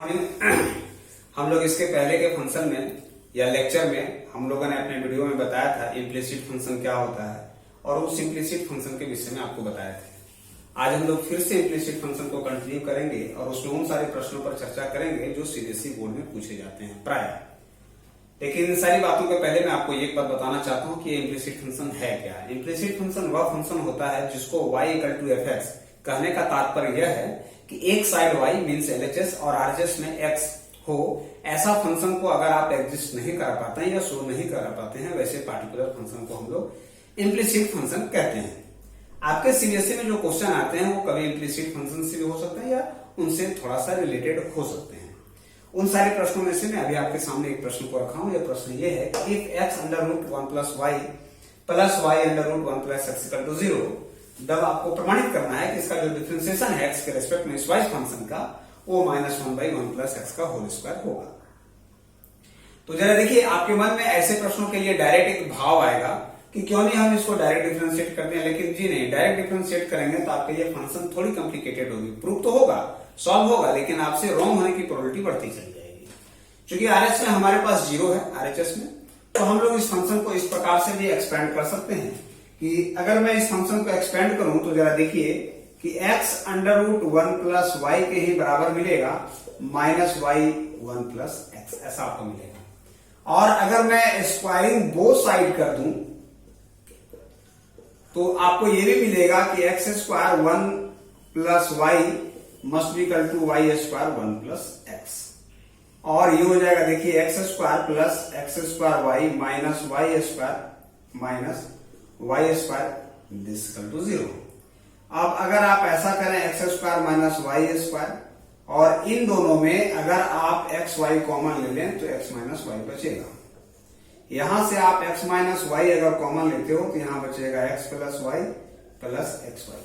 हम लोग इसके पहले के फंक्शन में या लेक्चर में हम लोगों ने अपने वीडियो में बताया था इम्प्लिसिट फंक्शन क्या होता है और उस इम्प्लिसिट फंक्शन के विषय में आपको बताया था। आज हम लोग फिर से इम्प्लिसिट फंक्शन को कंटिन्यू करेंगे और उसमें उन सारे प्रश्नों पर चर्चा करेंगे जो सीबीएसई बोर्ड में पूछे जाते हैं प्राय। लेकिन इन सारी बातों के पहले मैं आपको एक बात बताना चाहता हूँ कि इम्प्लिसिट फंक्शन है क्या। इम्प्लिसिट फंक्शन वह फंक्शन होता है जिसको y = f(x) कहने का तात्पर्य यह है कि एक साइड y मीन्स LHS और RHS में x हो, ऐसा फंक्शन को अगर आप एग्जिस्ट नहीं कर पाते हैं या शो नहीं कर पाते हैं, वैसे पार्टिकुलर फंक्शन को हम लोग इम्प्लिसिट फंक्शन कहते हैं। आपके सीबीएसई में जो क्वेश्चन आते हैं वो कभी इम्प्लिसिट फंक्शन से भी हो सकते हैं या उनसे थोड़ा सा रिलेटेड हो सकते हैं। उन सारे प्रश्नों में से मैं अभी आपके सामने एक प्रश्न को रखा हूं। यह प्रश्न ये है कि if x√1 + y +y√1 + x = 0, जब आपको प्रमाणित करना है कि इसका जो डिफरेंशिएशन है x के रेस्पेक्ट में इस वाइज फंक्शन का वो -1/1 + x का होल स्क्वायर होगा। तो जरा देखिए, आपके मन में ऐसे प्रश्नों के लिए डायरेक्ट एक भाव आएगा कि क्यों नहीं हम इसको डायरेक्ट डिफरेंशिएट करते हैं, लेकिन जी नहीं, डायरेक्ट डिफरेंशिएट करेंगे तो आपके ये फंक्शन थोड़ी कॉम्प्लिकेटेड होगी। प्रूफ तो होगा, सॉल्व होगा, लेकिन आपसे रॉन्ग होने की प्रोबेबिलिटी बढ़ती चली जाएगी। क्योंकि आरएच में हमारे पास 0 है, आरएचएस में, तो हम लोग इस फंक्शन को इस प्रकार से भी एक्सपेंड कर सकते हैं कि अगर मैं इस फंक्शन को एक्सपेंड करूं तो जरा देखिए कि x√1 + y के ही बराबर मिलेगा -y1 + x, ऐसा आपको मिलेगा। और अगर मैं स्क्वायरिंग बोथ साइड कर दूं तो आपको यह भी मिलेगा कि x² 1 + y must be equal to y² 1 + x, और ये हो जाएगा देखिए x² + x²y -y² this equal to 0। अब अगर आप ऐसा करें x² - y² और इन दोनों में अगर आप xy कॉमन ले लें तो x - y बचेगा। यहां से आप x - y अगर कॉमन लेते हो तो यहां बचेगा x + y + xy।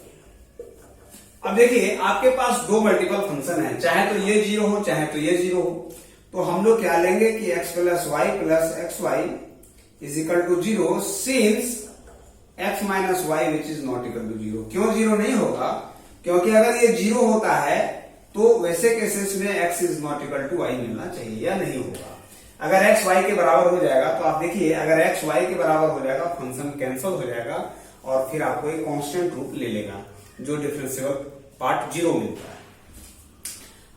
अब देखिए, आपके पास दो मल्टीपल फंक्शन है, चाहे तो ये 0 हो चाहे तो ये 0 हो, तो हम लोग क्या लेंगे कि x + y + xy = 0 since x - y which is not equal to 0। क्यों 0 नहीं होगा? क्योंकि अगर ये 0 होता है तो वैसे केसेस में x is not equal to y मिलना चाहिए या नहीं होगा। अगर x y के बराबर हो जाएगा तो आप देखिए, अगर x y के बराबर हो जाएगा फंक्शन कैंसिल हो जाएगा और फिर आपको एक कांस्टेंट रूप ले लेगा जो डिफरेंशिएबल पार्ट 0 मिलता है।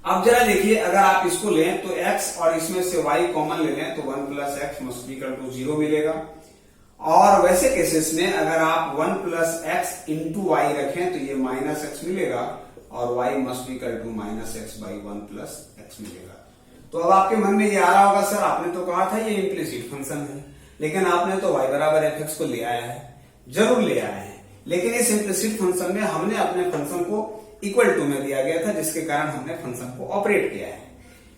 अब जरा देखिए, अगर आप इसको लें तो x और इसमें से y कॉमन ले लें तो 1 + x must be equal to 0 मिलेगा। और वैसे केसेस में अगर आप 1 + x * y रखें तो ये -x मिलेगा और y must be equal to -x/1 + x मिलेगा। तो अब आपके मन में ये आ रहा होगा, सर आपने तो कहा था ये इम्प्लिसिट फंक्शन है, लेकिन आपने तो y = fx को ले आया है। जरूर ले आया है, लेकिन इस इम्प्लिसिट फंक्शन में हमने अपने फंक्शन को इक्वल टू में दिया गया था, जिसके कारण हमने फंक्शन को ऑपरेट किया है।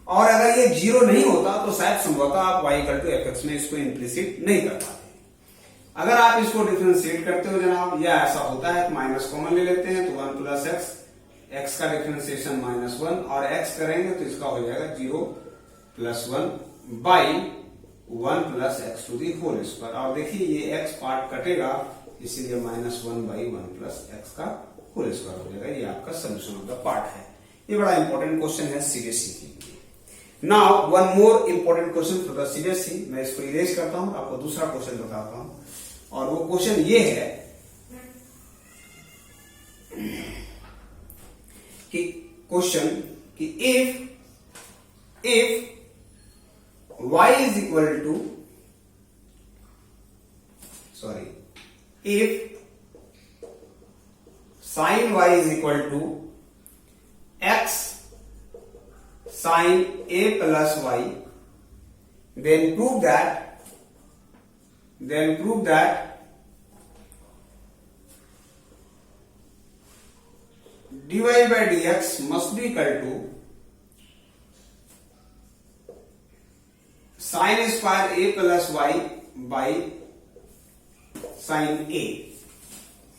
और अगर ये 0 नहीं होता तो शायद संभवतः आप y = fx में इसको इम्प्लिसिट नहीं कर पाते। अगर आप इसको डिफरेंशिएट करते हो जनाब, या ऐसा होता है माइनस कॉमन ले लेते हैं तो 1 + x, x का डिफरेंशिएशन -1 और x करेंगे तो इसका हो जाएगा 0 + 1/1 + x²। और देखिए ये x पार्ट कटेगा, इसीलिए -1/1 + x का होल स्क्वायर हो जाएगा। ये आपका सोल्यूशन ऑफ द पार्ट है। ये बड़ा इंपॉर्टेंट क्वेश्चन है सीबीएसई के लिए। Now one more important question for the CBSE. मैं इसको इरेज करता हूं, आपको दूसरा क्वेश्चन बताता हूं, और वो क्वेश्चन ये है कि if y is equal to if sin y is equal to x sin a plus y, then prove that dy/dx must be equal to sin² a plus y by sin a।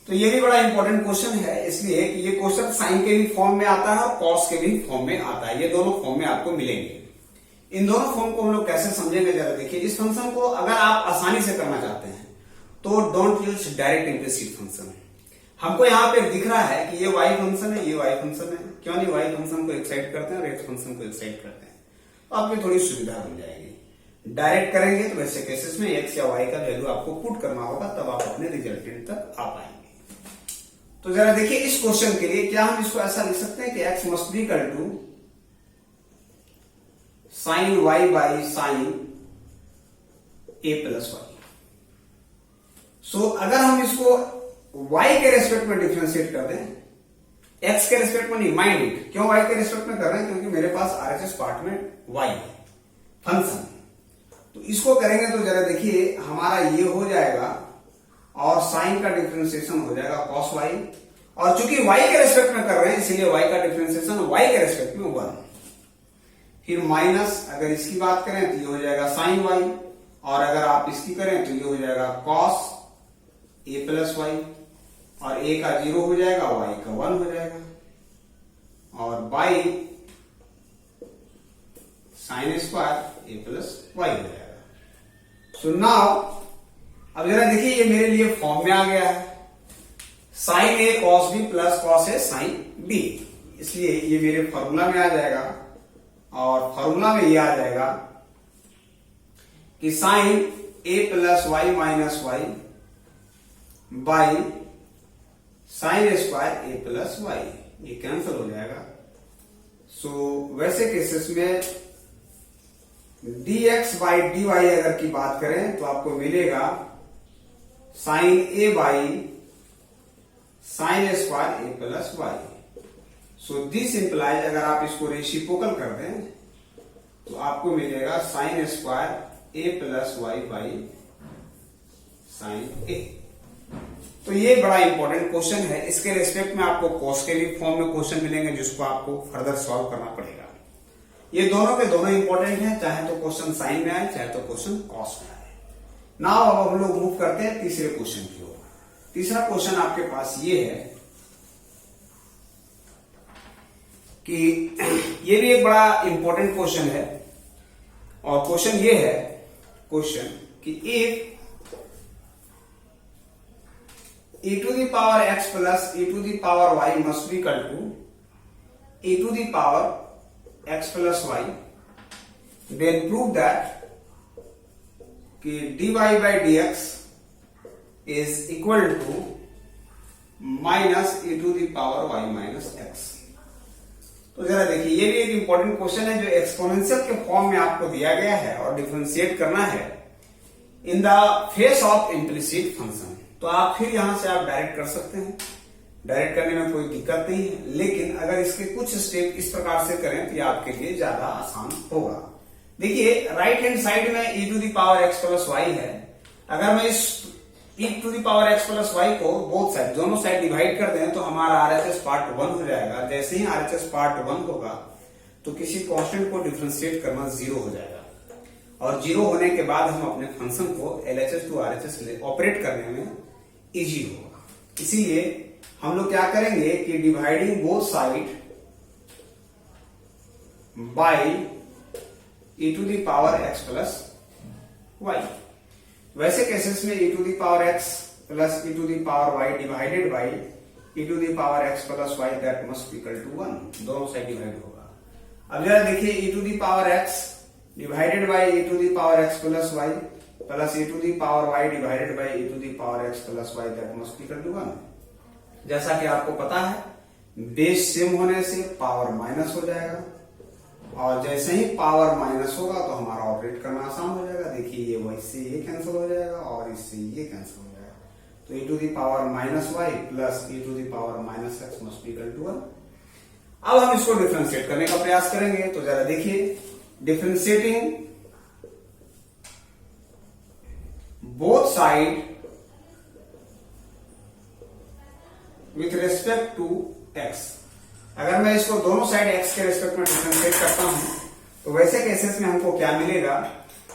तो ये भी बड़ा important question है, इसलिए कि ये question sign के भी फॉर्म में आता है और कॉस के भी फॉर्म में आता है। ये दोनों फॉर्म में आपको मिलेंगे। इन दोनों फॉर्म को हम लोग कैसे समझेंगे, जरा देखिए। इस फंक्शन को अगर आप आसानी से करना चाहते हैं तो don't use direct implicit function. हमको यहाँ पे दिख रहा है कि ये y फंक्शन है, ये y फंक्शन है, क्यों नहीं y फंक्शन को एक्साइट करते हैं और x फंक्शन को एक्साइट करते हैं, तो आपकी थोड़ी सुविधा बन जाएगी। डायरेक्ट करेंगे तो वैसे केसेस में x या y का वैल्यू आपको पुट करना होगा, तब आप अपने रिजल्टेंट तक आ पाएंगे। तो जरा देखिए इस क्वेश्चन के लिए क्या हम इसको ऐसा लिख सकते हैं कि x must be equal to sine y by sine a plus y. So अगर हम इसको y के रेस्पेक्ट में डिफरेंशिएट कर दें, x के रेस्पेक्ट में नहीं, माइंड इट, क्यों y के रेस्पेक्ट में कर रहे हैं, क्योंकि मेरे पास RHS पार्ट में y है फंक्शन। तो इसको करेंगे तो जरा देखिए हमारा ये हो जाएगा और साइन का डिफरेंशिएशन हो जाएगा cos y, और चूंकि y के रेस्पेक्ट में कर रहे हैं इसलिए y का डिफरेंशिएशन y के रेस्पेक्ट में 1, फिर माइनस अगर इसकी बात करें तो ये हो जाएगा साइन y, और अगर आप इसकी करें तो ये हो जाएगा cos a प्लस वाई, और a का 0 हो जाएगा, y का 1 हो जाएगा, और by sine square a plus y हो जाएगा। सो नाउ अब जरा देखिए ये मेरे लिए फॉर्म में आ गया है, sine a cos b plus cos a sine b, इसलिए ये मेरे फॉर्मूला में आ जाएगा, और फॉर्मूला में ये आ जाएगा कि sine a plus y minus y by sine square a plus y, ये कैंसिल हो जाएगा। सो वैसे केसेस में dx बाई dy अगर की बात करें तो आपको मिलेगा sine a by sine square a plus y. So this implies अगर आप इसको रेसिप्रोकल कर दें तो आपको मिलेगा sine square a plus y by sine a। तो ये बड़ा इंपॉर्टेंट क्वेश्चन है, इसके रेस्पेक्ट में आपको कॉस के भी फॉर्म में क्वेश्चन मिलेंगे जिसको आपको फर्दर सॉल्व करना पड़ेगा। ये दोनों के दोनों इंपॉर्टेंट हैं, चाहे तो क्वेश्चन साइन में आए चाहे तो क्वेश्चन कॉस में आए। नाउ अब हम लोग मूव करते हैं तीसरे क्वेश्चन की ओर। तीसरा क्वेश्चन आपके पास ये है कि ये भी एक बड़ा इंपॉर्टेंट क्वेश्चन है, और क्वेश्चन ये है क्वेश्चन कि if e to the power x plus e to the power y must be equal to e to the power x plus y, then prove that कि dy by dx is equal to minus e to the power y minus x। तो जरा देखिए ये भी एक important question है जो exponential के फॉर्म में आपको दिया गया है और डिफरेंशिएट करना है in the face of implicit function. तो आप फिर यहां से आप डायरेक्ट कर सकते हैं, डायरेक्ट करने में कोई दिक्कत नहीं है, लेकिन अगर इसके कुछ स्टेप इस प्रकार से करें तो ये आपके लिए ज्यादा आसान होगा। देखिए राइट हैंड साइड में e to the power x plus y है, अगर मैं इस e to the power x plus y को बोथ साइड दोनों साइड डिवाइड कर दें तो हमारा RHS पार्ट 1 हो जाएगा। जैसे ही RHS पार्ट 1 होगा तो किसी कांस्टेंट को डिफरेंशिएट करना 0 हो जाएगा, और 0 होने के बाद हम अपने फंक्शन को LHS टू RHS ऑपरेट करने में इजी होगा। इसीलिए हम लोग क्या करेंगे कि dividing both side by e to the power x plus y. वैसे केसेस में e to the power x प्लस e to the power y divided by e to the power x plus y that must equal to 1, दोनों side divide होगा। अब जरा देखिए e to the power x divided by e to the power x plus y plus e to the power y divided by e to the power x plus y that must equal to 1। जैसा कि आपको पता है base same होने से power minus हो जाएगा, और जैसे ही पावर माइनस होगा तो हमारा ऑपरेट करना आसान हो जाएगा। देखिए ये y से ये कैंसिल हो जाएगा और इससे ये कैंसिल हो जाएगा, तो e to the power minus y plus e to the power minus x must equal to 1। अब हम इसको डिफरेंशिएट करने का प्रयास करेंगे। तो जरा देखिए differentiating both side with respect to x। अगर मैं इसको दोनों साइड x के रेस्पेक्ट में डिफरेंशिएट करता हूं तो वैसे केसेस में हमको क्या मिलेगा,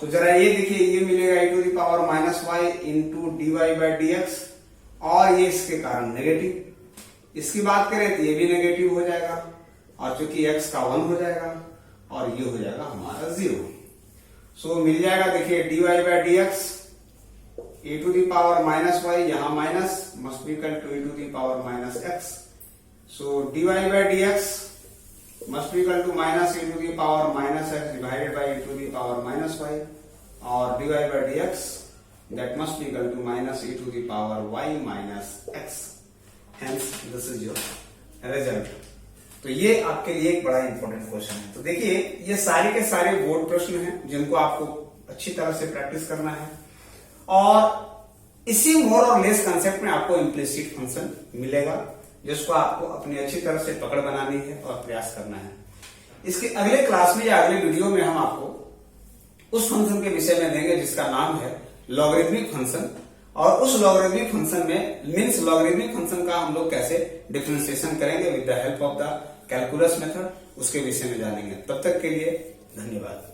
तो जरा ये देखिए ये मिलेगा e to the power minus y into d y by d x, और ये इसके कारण नेगेटिव। इसकी बात करें तो ये भी नेगेटिव हो जाएगा, और चूंकि x का 1 हो जाएगा और ये हो जाएगा हमारा 0। सो मिल जाएगा देखिए d y by d x e to the power minus y, यहाँ minus must be equal to e to the power minus x. So dy by dx must be equal to minus e to the power minus x divided by e to the power minus y, or dy by dx that must be equal to minus e to the power y minus x. Hence this is your result. तो ये आपके लिए एक बड़ा important question है। तो देखिए ये सारे के सारे बोर्ड प्रश्न हैं जिनको आपको अच्छी तरह से प्रैक्टिस करना है, और इसी मोर और लेस कंसेप्ट में आपको इम्प्लिसिट फंक्शन मिलेगा जिसको आपको अपनी अच्छी तरह से पकड़ बनानी है और प्रयास करना है। इसके अगले क्लास में या अगले वीडियो में हम आपको उस फंक्शन के विषय में देंगे जिसका नाम है लॉगरिथमिक फंक्शन, और उस लॉगरिथमिक फंक्शन में मीन्स लॉगरिथमिक फंक्शन का हम लोग कैसे डिफरेंशिएशन करेंगे with the help of the calculus method, उसके विषय में जानेंगे। तब तक के लिए धन्यवाद।